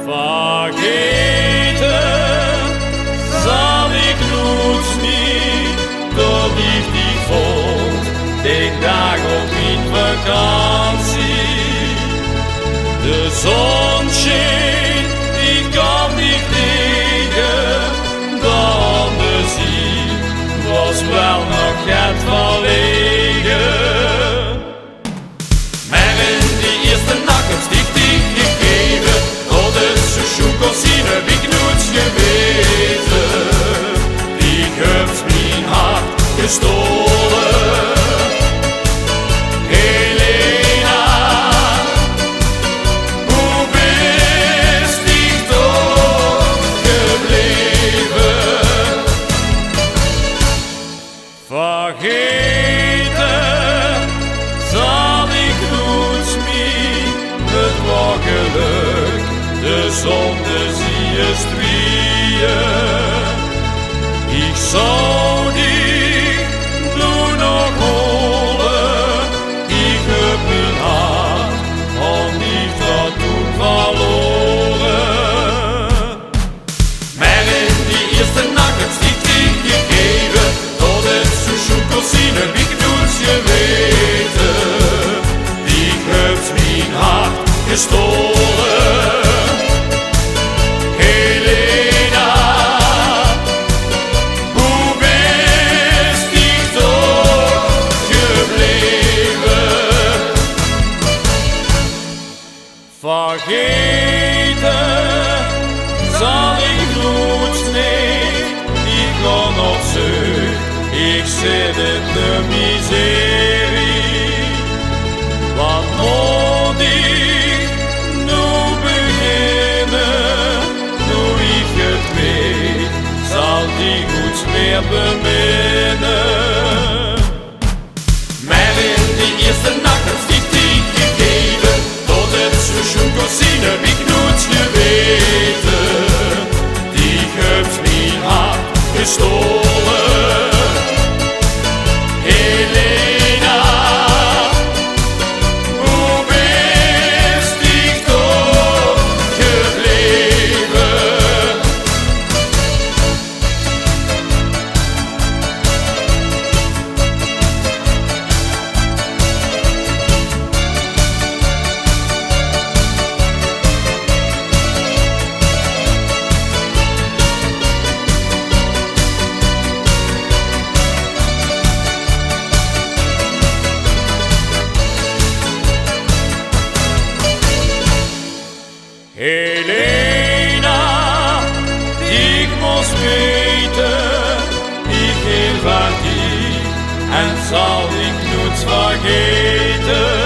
Vergeten zal ik nooit niet, door liefde vond, den dag op mijn vakantie. De zon scheen, ik kan niet tegen, dan de zee was wel nog het verlegen. Maar in die eerste nacht heb ik die gegeven, dat is zo chocolade heb ik nooit geweten. Die heeft mijn hart gestolen. Helena, hoe bist die toch gebleven? Vergeten zal ik nooit meer, het was geluk, de zonde zie je tweeën. Ik zou die nu nog holen, ik heb mijn hart al niet dat toen verloren. Maar in die eerste nacht heb ik die gegeven, dat het zo chocolade heb ik nooit geweten. Die heeft mijn hart gestolen. Helena, hoe bist die toch gebleven? Vergeten zal ik nooit, nee, ik ga nog zoek, ik zit in de miserie. Wat moet ik nu beginnen, nu ik het weet, zal die goed meer beminnen. Maar in die eerste nacht heb ik die gegeven, tot het zo chocolade heb ik nooit geweten. Die heeft mijn hart gestolen. Helena, hoe bist die toch gebleven? Helena, ik moest weten, ik hield van die en zal ik nooit vergeten.